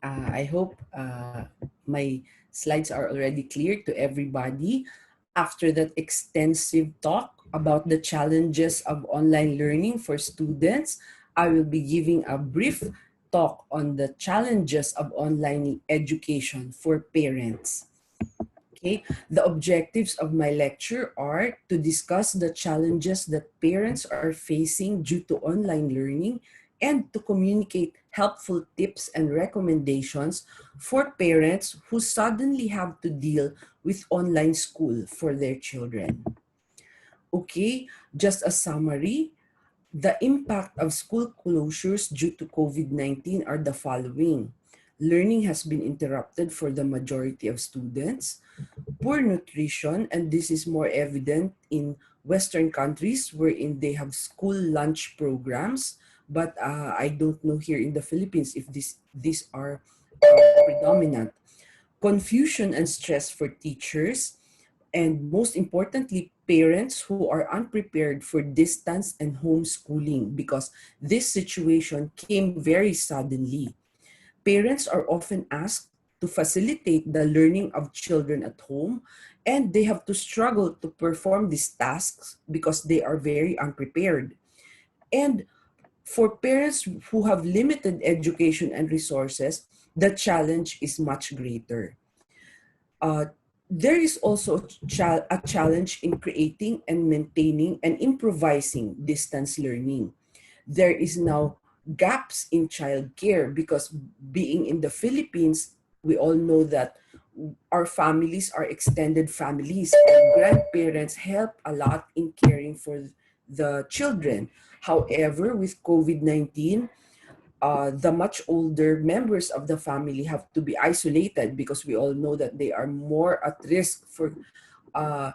I hope my slides are already clear to everybody. After that extensive talk about the challenges of online learning for students, I will be giving a brief talk on the challenges of online education for parents. Okay, the objectives of my lecture are to discuss the challenges that parents are facing due to online learning and to communicate helpful tips and recommendations for parents who suddenly have to deal with online school for their children. Okay, just a summary. The impact of school closures due to COVID-19 are the following. Learning has been interrupted for the majority of students. Poor nutrition, and this is more evident in Western countries wherein they have school lunch programs, but I don't know here in the Philippines if these are predominant. Confusion and stress for teachers, and most importantly, parents who are unprepared for distance and homeschooling because this situation came very suddenly. Parents are often asked to facilitate the learning of children at home, and they have to struggle to perform these tasks because they are very unprepared. And for parents who have limited education and resources, the challenge is much greater. Uh, there is also a challenge in creating and maintaining and improvising distance learning. There is now gaps in childcare because being in the Philippines, we all know that our families are extended families and grandparents help a lot in caring for the children. However, with COVID-19, the much older members of the family have to be isolated because we all know that they are more at risk for uh,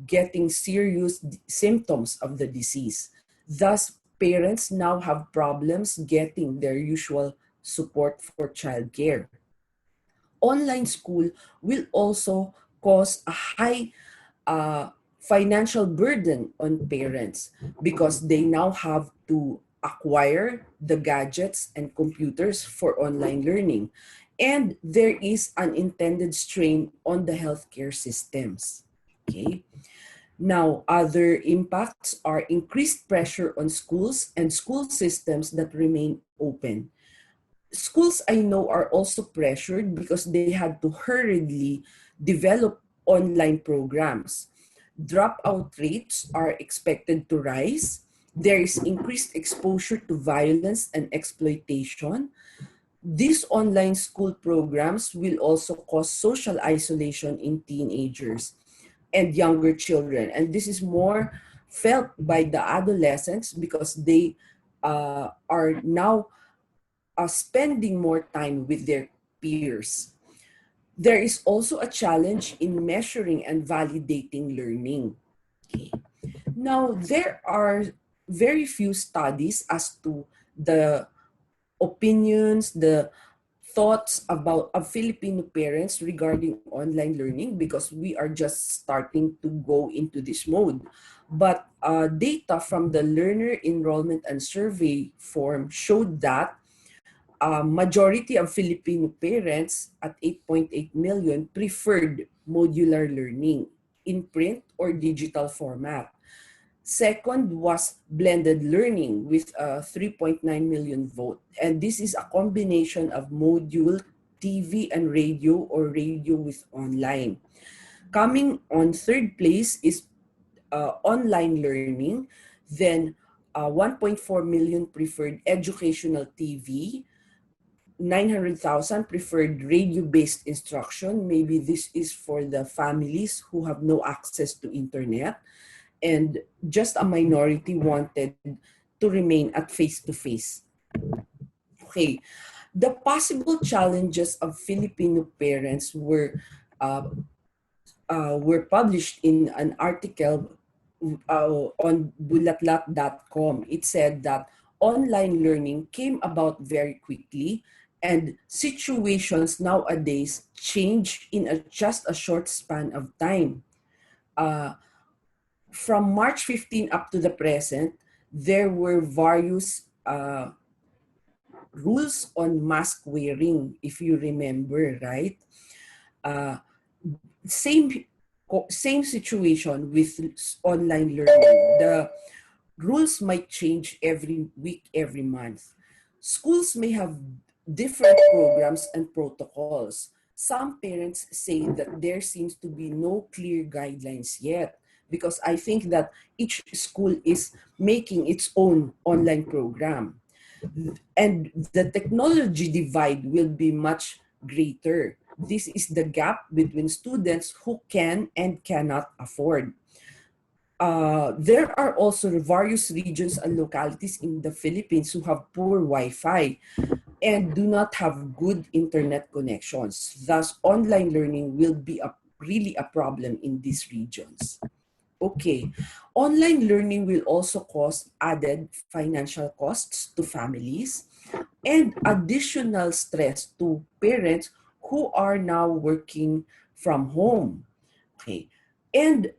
getting serious symptoms of the disease. Thus, parents now have problems getting their usual support for childcare. Online school will also cause a high financial burden on parents because they now have to acquire the gadgets and computers for online learning. And there is unintended strain on the healthcare systems. Okay. Now, other impacts are increased pressure on schools and school systems that remain open. Schools I know are also pressured because they had to hurriedly develop online programs. Dropout rates are expected to rise. There is increased exposure to violence and exploitation. These online school programs will also cause social isolation in teenagers and younger children. And this is more felt by the adolescents because they are now spending more time with their peers. There is also a challenge in measuring and validating learning. Okay. Now, there are very few studies as to the opinions, the thoughts about of Filipino parents regarding online learning because we are just starting to go into this mode. But data from the Learner Enrollment and Survey form showed that majority of Filipino parents at 8.8 million preferred modular learning in print or digital format. Second was blended learning with a 3.9 million vote. And this is a combination of module, TV, and radio or radio with online. Coming on third place is online learning. Then 1.4 million preferred educational TV, 900,000 preferred radio-based instruction. Maybe this is for the families who have no access to internet. And just a minority wanted to remain at face-to-face. Okay, the possible challenges of Filipino parents were published in an article on bulatlat.com. It said that online learning came about very quickly and situations nowadays change in just a short span of time. From March 15 up to the present, there were various rules on mask wearing, if you remember, right? Uh, same same situation with online learning. The rules might change every week, every month. Schools may have different programs and protocols. Some parents say that there seems to be no clear guidelines yet, because I think that each school is making its own online program. And the technology divide will be much greater. This is the gap between students who can and cannot afford. There are also various regions and localities in the Philippines who have poor Wi-Fi and do not have good internet connections. Thus, online learning will be really a problem in these regions. Okay, online learning will also cause added financial costs to families and additional stress to parents who are now working from home. Okay, and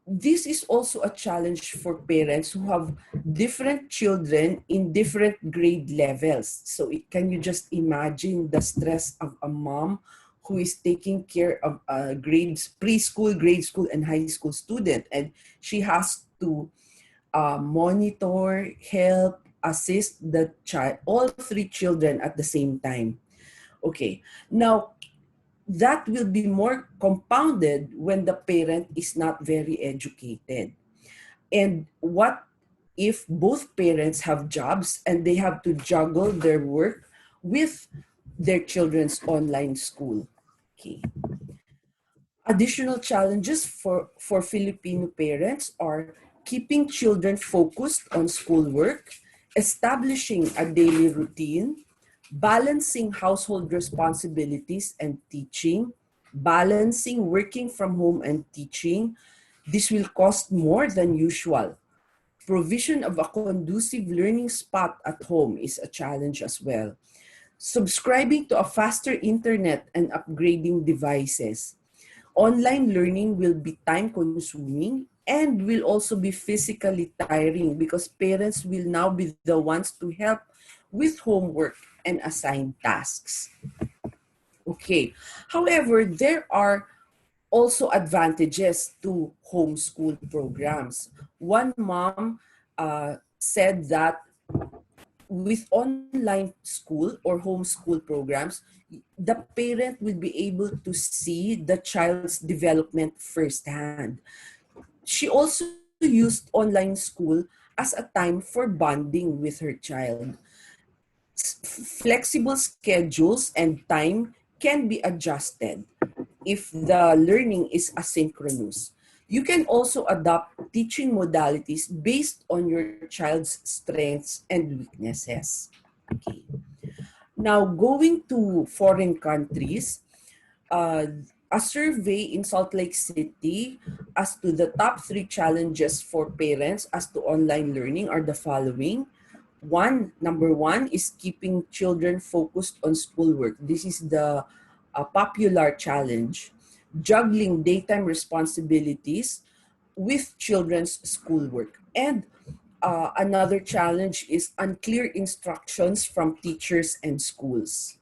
this is also a challenge for parents who have different children in different grade levels. So can you just imagine the stress of a mom who is taking care of grades, preschool, grade school, and high school student, and she has to monitor, help, assist the child, all three children at the same time. Okay, now that will be more compounded when the parent is not very educated. And what if both parents have jobs and they have to juggle their work with their children's online school? Okay. Additional challenges for Filipino parents are keeping children focused on schoolwork, establishing a daily routine, balancing household responsibilities and teaching, balancing working from home and teaching. This will cost more than usual. Provision of a conducive learning spot at home is a challenge as well. Subscribing to a faster internet and upgrading devices. Online learning will be time consuming and will also be physically tiring because parents will now be the ones to help with homework and assigned tasks. Okay. However, there are also advantages to homeschool programs. One mom said that with online school or homeschool programs, the parent will be able to see the child's development firsthand. She also used online school as a time for bonding with her child. Flexible schedules and time can be adjusted if the learning is asynchronous. You can also adopt teaching modalities based on your child's strengths and weaknesses. Okay. Now, going to foreign countries, uh, a survey in Salt Lake City as to the top 3 challenges for parents as to online learning are the following. Number one is keeping children focused on schoolwork. This is the popular challenge. Juggling daytime responsibilities with children's schoolwork. And another challenge is unclear instructions from teachers and schools.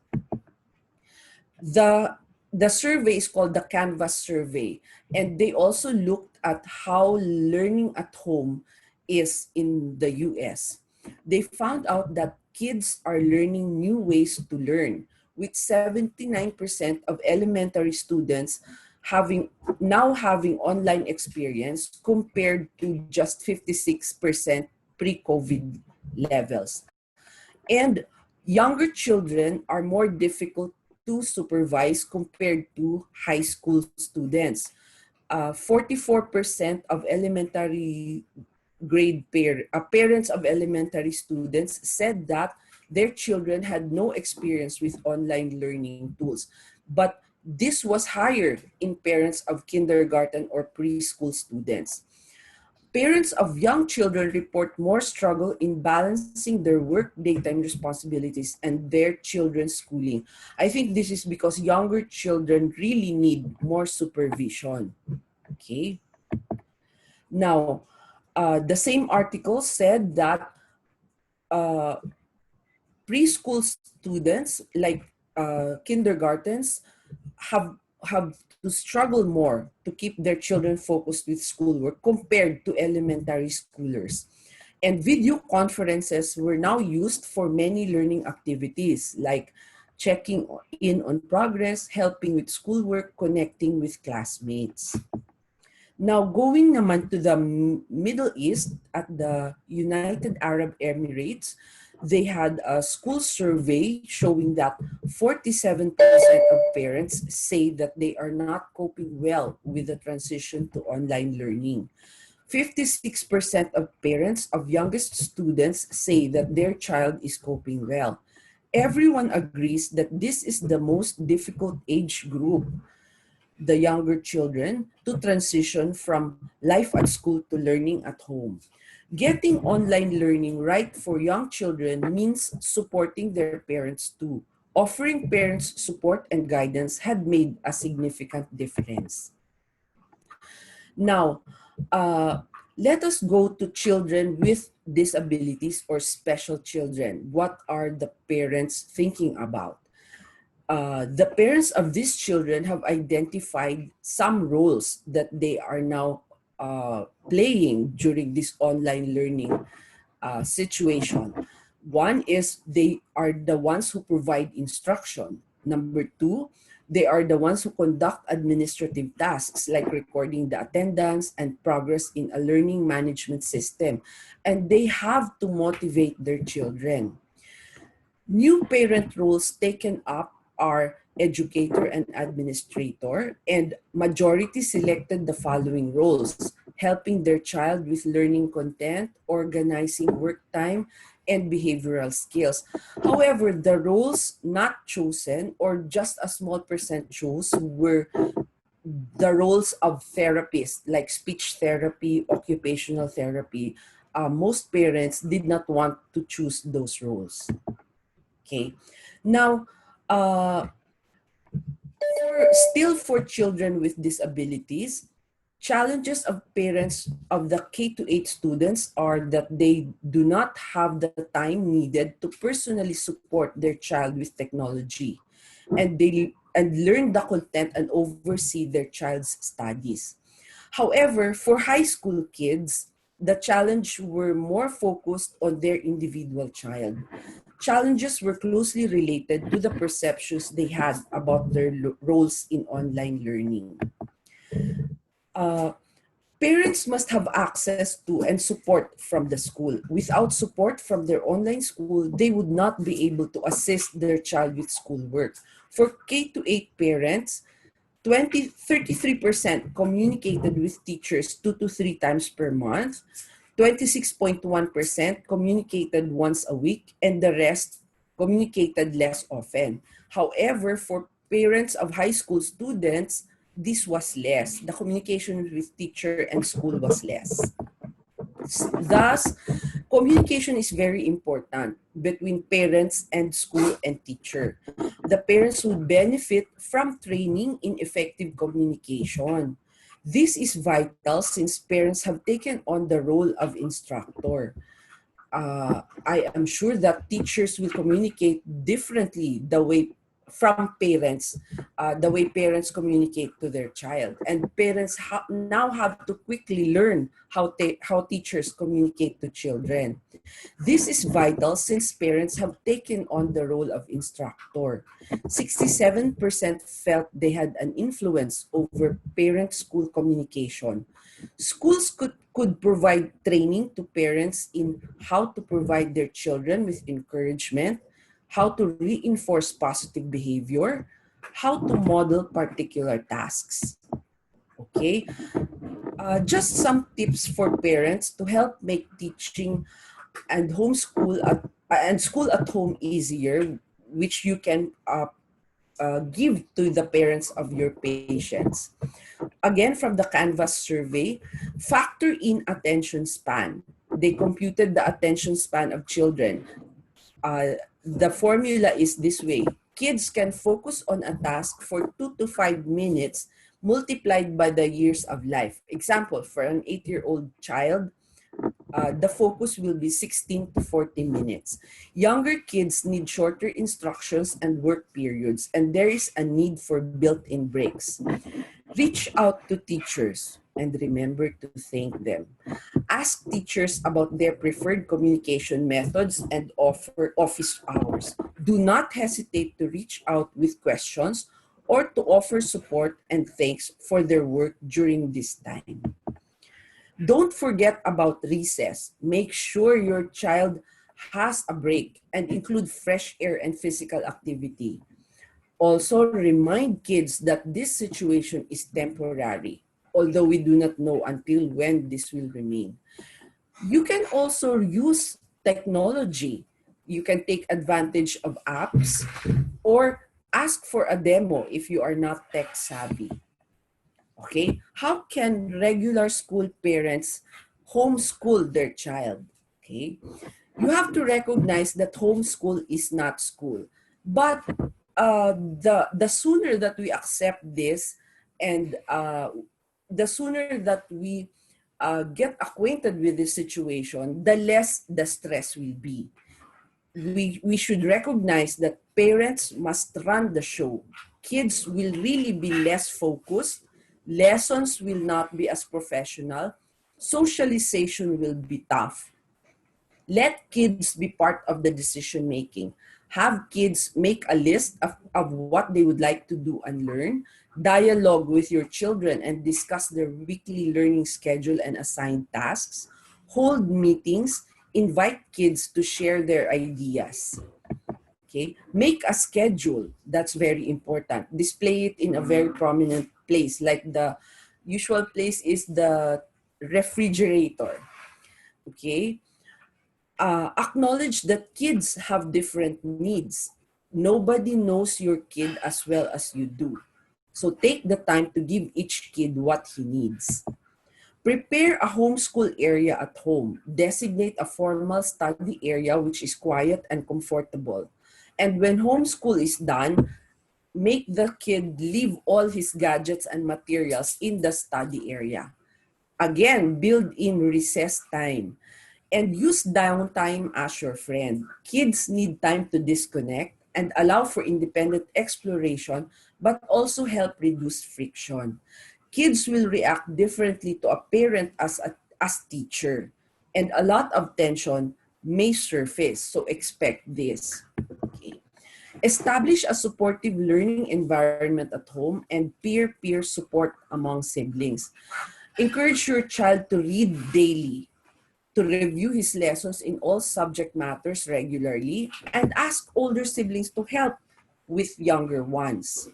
The the survey is called the Canvas survey, and they also looked at how learning at home is in the US. They found out that kids are learning new ways to learn, with 79% of elementary students having online experience compared to just 56% pre-COVID levels. And younger children are more difficult to supervise compared to high school students. 44% of elementary parents of elementary students said that their children had no experience with online learning tools. But this was higher in parents of kindergarten or preschool students. Parents of young children report more struggle in balancing their work daytime responsibilities and their children's schooling. I think this is because younger children really need more supervision. Okay. Now, the same article said that uh, preschool students, like kindergartens, have to struggle more to keep their children focused with schoolwork compared to elementary schoolers. And video conferences were now used for many learning activities like checking in on progress, helping with schoolwork, connecting with classmates. Now, going naman to the Middle East, at the United Arab Emirates, they had a school survey showing that 47% of parents say that they are not coping well with the transition to online learning. 56% of parents of youngest students say that their child is coping well. Everyone agrees that this is the most difficult age group, the younger children, to transition from life at school to learning at home. Getting online learning right for young children means supporting their parents too. Offering parents support and guidance had made a significant difference. Now, let us go to children with disabilities or special children. What are the parents thinking about? The parents of these children have identified some roles that they are now playing during this online learning situation. One is they are the ones who provide instruction. Number two, they are the ones who conduct administrative tasks like recording the attendance and progress in a learning management system. And they have to motivate their children. New parent roles taken up are educator and administrator, and majority selected the following roles: helping their child with learning content, organizing work time, and behavioral skills. However, the roles not chosen, or just a small percent chose, were the roles of therapists like speech therapy, occupational therapy. Most parents did not want to choose those roles. Okay. Now, for children with disabilities, challenges of parents of the K to 8 students are that they do not have the time needed to personally support their child with technology, and learn the content and oversee their child's studies. However, for high school kids, the challenge were more focused on their individual child. Challenges were closely related to the perceptions they had about their roles in online learning. Uh, Parents must have access to and support from the school. Without support from their online school, they would not be able to assist their child with schoolwork. For K to 8 parents, 33% communicated with teachers 2 to 3 times per month, 26.1% communicated once a week, and the rest communicated less often. However, for parents of high school students, this was less. The communication with teacher and school was less. Thus, communication is very important between parents and school and teacher. The parents would benefit from training in effective communication. This is vital since parents have taken on the role of instructor. I am sure that teachers will communicate differently from parents, the way parents communicate to their child. And parents now have to quickly learn how teachers communicate to children. This is vital since parents have taken on the role of instructor. 67% felt they had an influence over parent-school communication. Schools could provide training to parents in how to provide their children with encouragement, how to reinforce positive behavior, how to model particular tasks. Okay, just some tips for parents to help make teaching and school at home easier, which you can give to the parents of your patients. Again, from the Canvas survey, factor in attention span. They computed the attention span of children. The formula is this way. Kids can focus on a task for 2 to 5 minutes multiplied by the years of life. Example, for an 8-year-old child, the focus will be 16 to 40 minutes. Younger kids need shorter instructions and work periods, and there is a need for built-in breaks. Reach out to teachers and remember to thank them. Ask teachers about their preferred communication methods and offer office hours. Do not hesitate to reach out with questions or to offer support and thanks for their work during this time. Don't forget about recess. Make sure your child has a break and include fresh air and physical activity. Also, remind kids that this situation is temporary, although we do not know until when this will remain. You can also use technology. You can take advantage of apps or ask for a demo if you are not tech savvy. Okay, how can regular school parents homeschool their child? Okay, you have to recognize that homeschool is not school, but the sooner that we accept this, and the sooner that we get acquainted with this situation, the less the stress will be. We should recognize that parents must run the show. Kids will really be less focused. Lessons will not be as professional. Socialization will be tough. Let kids be part of the decision making. Have kids make a list of what they would like to do and learn. Dialogue with your children and discuss their weekly learning schedule and assign tasks. Hold meetings. Invite kids to share their ideas. Okay, make a schedule. That's very important. Display it in a very prominent place, like the usual place is the refrigerator. Okay, acknowledge that kids have different needs. Nobody knows your kid as well as you do. So take the time to give each kid what he needs. Prepare a homeschool area at home. Designate a formal study area which is quiet and comfortable. And when homeschool is done, make the kid leave all his gadgets and materials in the study area. Again, build in recess time. And use downtime as your friend. Kids need time to disconnect and allow for independent exploration, but also help reduce friction. Kids will react differently to a parent as teacher, and a lot of tension may surface, so expect this. Okay. Establish a supportive learning environment at home and peer-peer support among siblings. Encourage your child to read daily, to review his lessons in all subject matters regularly, and ask older siblings to help with younger ones.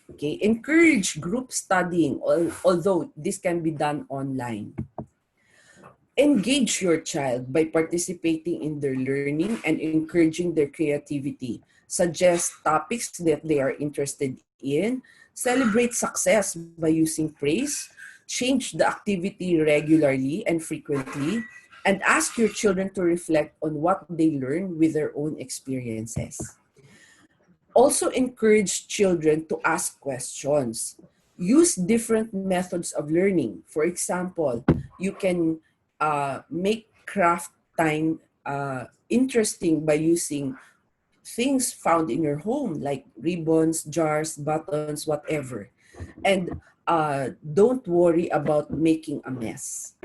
Okay, encourage group studying, although this can be done online. Engage your child by participating in their learning and encouraging their creativity. Suggest topics that they are interested in. Celebrate success by using praise. Change the activity regularly and frequently. And ask your children to reflect on what they learn with their own experiences. Also encourage children to ask questions. Use different methods of learning. For example, you can make craft time interesting by using things found in your home like ribbons, jars, buttons, whatever. And don't worry about making a mess.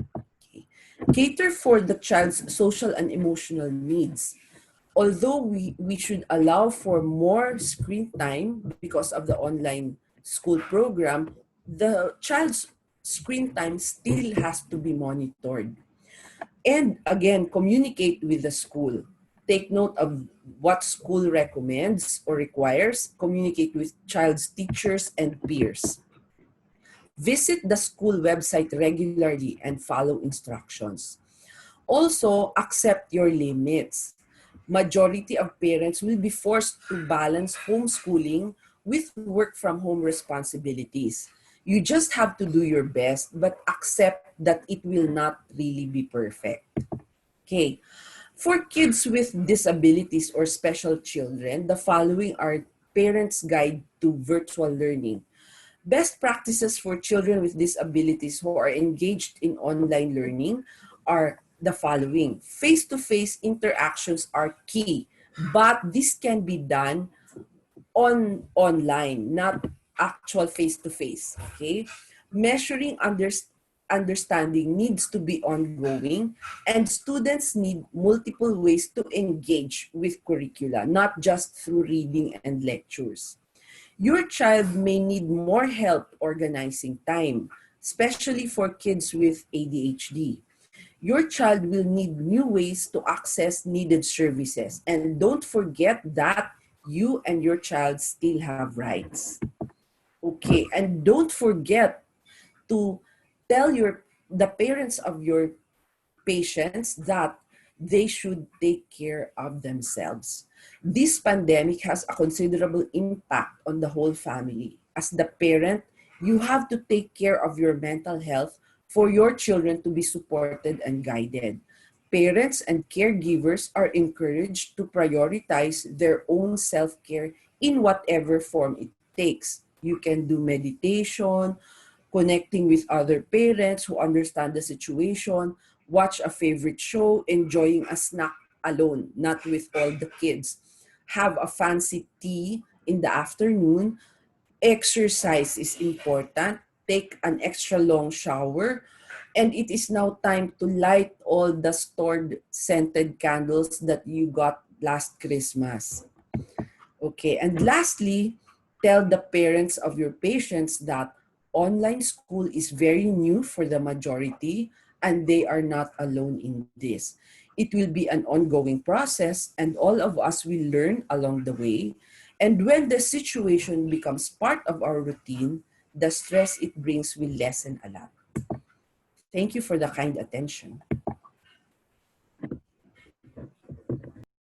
Okay. Cater for the child's social and emotional needs. Although we should allow for more screen time because of the online school program, the child's screen time still has to be monitored. And again, communicate with the school. Take note of what school recommends or requires. Communicate with child's teachers and peers. Visit the school website regularly and follow instructions. Also, accept your limits. Majority of parents will be forced to balance homeschooling with work from home responsibilities. You just have to do your best, but accept that it will not really be perfect. Okay. For kids with disabilities or special children, the following are Parents' Guide to Virtual Learning. Best practices for children with disabilities who are engaged in online learning are the following. Face-to-face interactions are key, but this can be done online, not actual face-to-face, okay? Measuring understanding needs to be ongoing, and students need multiple ways to engage with curricula, not just through reading and lectures. Your child may need more help organizing time, especially for kids with ADHD. Your child will need new ways to access needed services. And don't forget that you and your child still have rights. Okay, and don't forget to tell the parents of your patients that they should take care of themselves. This pandemic has a considerable impact on the whole family. As the parent, you have to take care of your mental health for your children to be supported and guided. Parents and caregivers are encouraged to prioritize their own self-care in whatever form it takes. You can do meditation, connecting with other parents who understand the situation, watch a favorite show, enjoying a snack alone, not with all the kids, have a fancy tea in the afternoon. Exercise is important. Take an extra long shower. And it is now time to light all the stored scented candles that you got last Christmas. Okay, and lastly, tell the parents of your patients that online school is very new for the majority and they are not alone in this. It will be an ongoing process and all of us will learn along the way. And when the situation becomes part of our routine, the stress it brings will lessen a lot. Thank you for the kind attention.